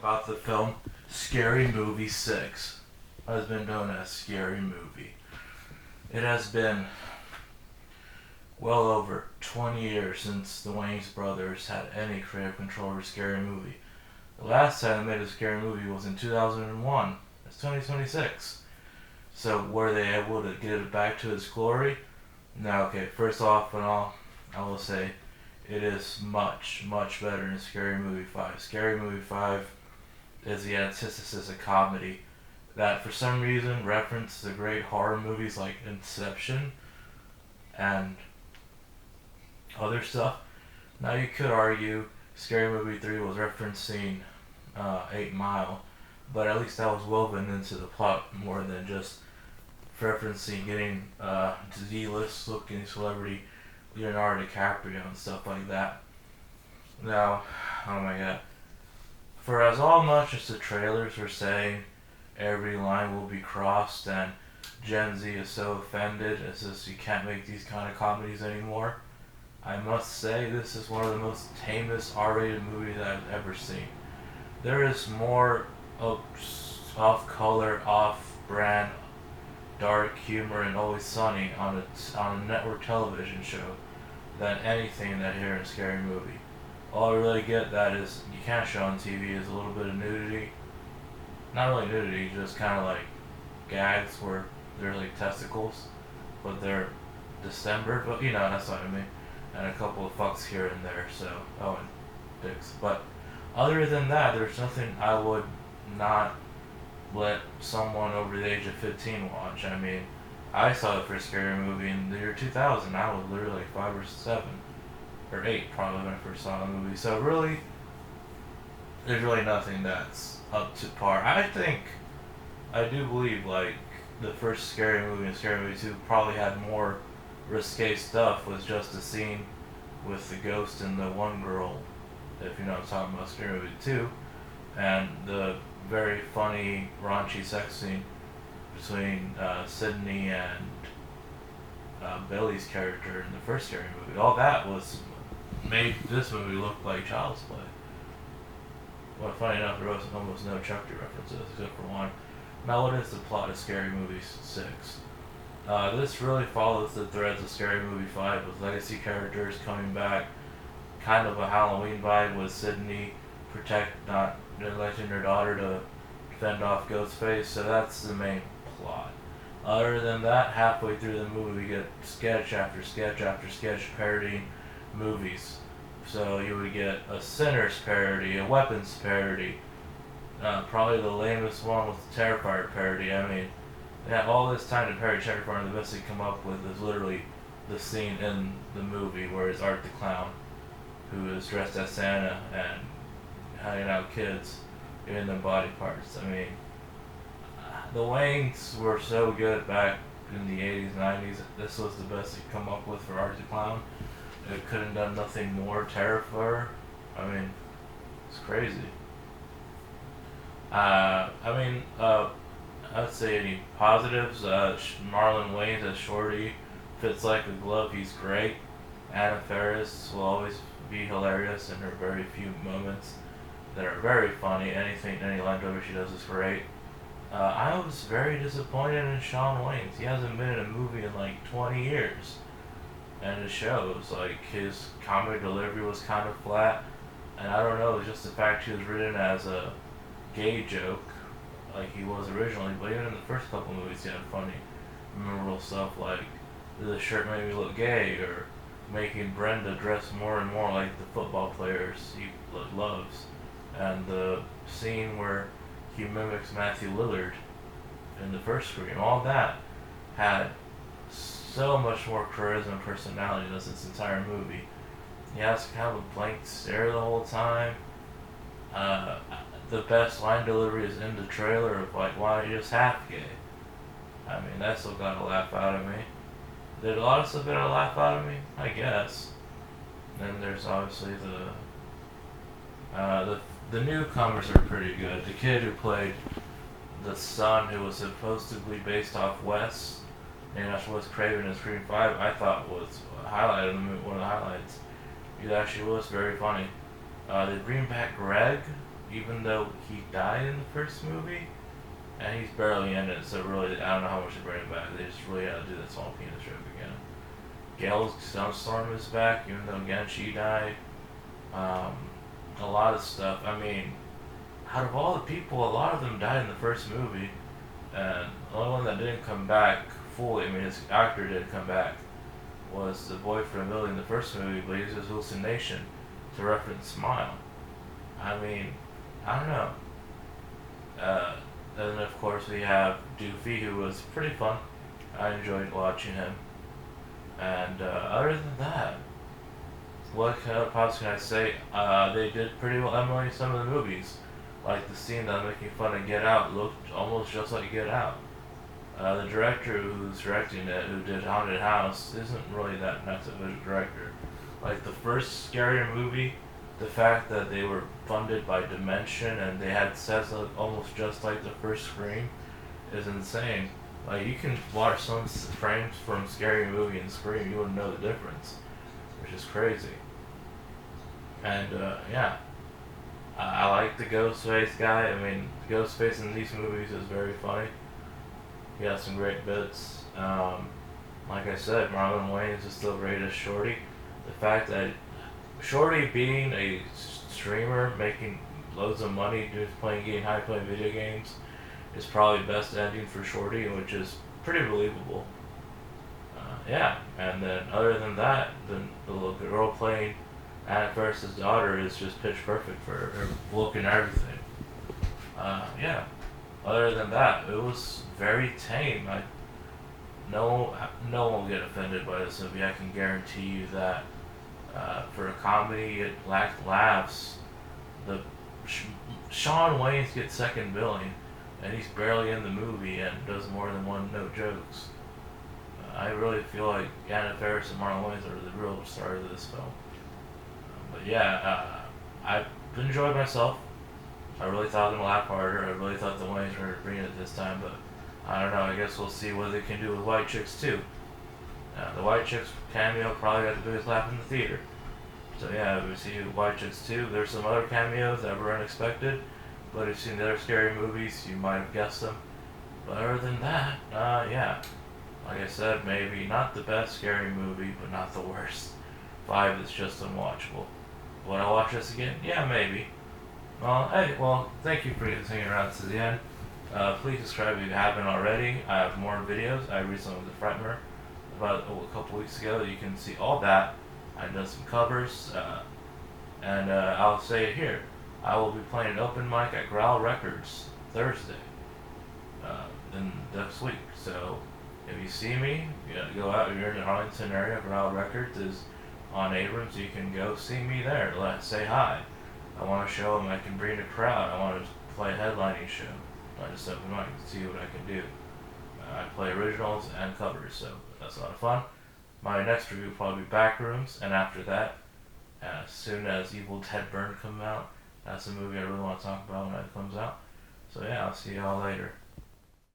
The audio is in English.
about the film Scary Movie 6, has been known as Scary Movie. It has been well over 20 years since the Wayans brothers had any creative control over Scary Movie. The last time they made a Scary Movie was in 2001. It's 2026. So were they able to get it back to its glory? No, okay, first off and all, I will say it is much, much better than Scary Movie 5. Scary Movie 5 is the antithesis of comedy that for some reason reference the great horror movies like Inception and other stuff. Now you could argue Scary Movie 3 was referencing 8 Mile, but at least that was woven into the plot more than just referencing getting D-list looking celebrity Leonardo DiCaprio and stuff like that. Now, oh my god. For as all much as the trailers were saying every line will be crossed and Gen Z is so offended as if you can't make these kind of comedies anymore, I must say this is one of the most tamest R-rated movies I've ever seen. There is more of off-color, off-brand, dark humor and Always Sunny on a network television show than anything that here in Scary Movie. All I really get that is you can't show on TV is a little bit of nudity. Not really nudity, just kind of like gags where they're like testicles, but they're dismembered. But you know, that's what I mean. And a couple of fucks here and there. So and dicks. But other than that, there's nothing I would not let someone over the age of 15 watch. I mean, I saw the first Scary Movie in the year 2000. I was literally like 5 or 7. Or 8 probably when I first saw the movie. So really, there's really nothing that's up to par. I do believe like the first Scary Movie and Scary Movie 2 probably had more risque stuff, was just a scene with the ghost and the one girl, if you know what I'm talking about, Scary Movie 2, and the very funny raunchy sex scene between Sydney and Billy's character in the first Scary Movie. All that was made this movie look like child's play. Well, funny enough, there was almost no Chucky references except for one. Now, what is the plot of Scary Movie 6? This really follows the threads of Scary Movie 5 with legacy characters coming back, kind of a Halloween vibe with Sydney not neglecting her daughter to fend off Ghostface, so that's the main plot. Other than that, halfway through the movie we get sketch after sketch after sketch parodying movies. So you would get a Sinners parody, a Weapons parody, probably the lamest one was the Terrifier parody. I mean, they have all this time to parody Terrifier, and the best they come up with is literally the scene in the movie where it's Art the Clown, who is dressed as Santa and hanging out kids, giving them body parts. I mean, the Wayans were so good back in the 80s, 90s. This was the best they could come up with for Art the Clown. It couldn't have done nothing more. Terrifier, I mean, it's crazy. I'd say any positives. Marlon Wayans as Shorty fits like a glove. He's great. Anna Faris will always be hilarious in her very few moments that are very funny. Any line over she does is great. I was very disappointed in Shawn Wayans. He hasn't been in a movie in like 20 years. And it shows. Like, his comic delivery was kind of flat. And I don't know, just the fact he was written as a gay joke, like he was originally, but even in the first couple movies he had funny, memorable stuff like the shirt made me look gay, or making Brenda dress more and more like the football players he loves, and the scene where he mimics Matthew Lillard in the first Scream. All that had so much more charisma and personality than this entire movie. He has kind of a blank stare the whole time. The best line delivery is in the trailer of like, why are you just half gay? I mean, that still got a laugh out of me. Did a lot of stuff get a laugh out of me? I guess. Then there's obviously the newcomers are pretty good. The kid who played the son, who was supposed to be based off Wes, and that's Wes Craven in Scream 5, I thought was a highlight of the movie, one of the highlights. It actually was very funny. They bring back Greg, even though he died in the first movie, and he's barely in it, so really, I don't know how much to bring him back. They just really had to do that small penis joke again. Gale Sunstorm is back, even though again she died. Um, a lot of stuff. I mean, out of all the people, a lot of them died in the first movie, and the only one that didn't come back fully, I mean, his actor did come back, was the boy from Billy in the first movie, but he was his hallucination to reference Smile. I mean, I don't know. Then of course we have Doofy, who was pretty fun. I enjoyed watching him. And other than that, what else can I say? They did pretty well emulating some of the movies. Like the scene that I'm making fun of Get Out looked almost just like Get Out. The director who's directing it, who did Haunted House, isn't really that much of a director. Like the first scary movie, the fact that they were funded by Dimension and they had sets that look almost just like the first Scream is insane. Like you can watch some frames from Scary Movie and Scream, you wouldn't know the difference, which is crazy. And yeah, I like the Ghostface guy. I mean, Ghostface in these movies is very funny. He has some great bits. Like I said, Marlon Wayans is still great as Shorty. The fact that Shorty being a streamer, making loads of money, just getting high playing video games, is probably best ending for Shorty, which is pretty believable. Yeah, and then other than that, the little girl playing Anna Faris's daughter is just pitch perfect for her look and everything. Yeah. Other than that, it was very tame. No one will get offended by this movie. I can guarantee you that. For a comedy, it lacked laughs. The Sean Wayans gets second billing, and he's barely in the movie and does more than one note jokes. I really feel like Anna Faris and Marlon Wayans are the real stars of this film. But yeah, I enjoyed myself. I really thought I was gonna laugh harder. I really thought the Wayans were gonna bring it this time, but I don't know. I guess we'll see what they can do with White Chicks too. The White Chicks cameo probably got the biggest laugh in the theater. So yeah, we see White Chicks too. There's some other cameos that were unexpected, but if you've seen the other scary movies, you might have guessed them. But other than that, yeah. Like I said, maybe not the best scary movie, but not the worst. 5 is just unwatchable. Would I watch this again? Yeah, maybe. Well, hey, thank you for hanging around to the end. Please subscribe if you haven't already. I have more videos. I recently went to Frightmare about a couple weeks ago. You can see all that. I've done some covers, and I'll say it here. I will be playing an open mic at Growl Records Thursday in next week. So if you see me, go out. If you're in the Arlington area, Growl Records is on Abrams. You can go see me there. Say hi. I want to show them I can bring a crowd. I want to play a headlining show. Not just open mic. See what I can do. I play originals and covers, so that's a lot of fun. My next review will probably be Backrooms, and after that, as soon as Evil Dead Burn comes out, that's a movie I really want to talk about when it comes out. So yeah, I'll see y'all later.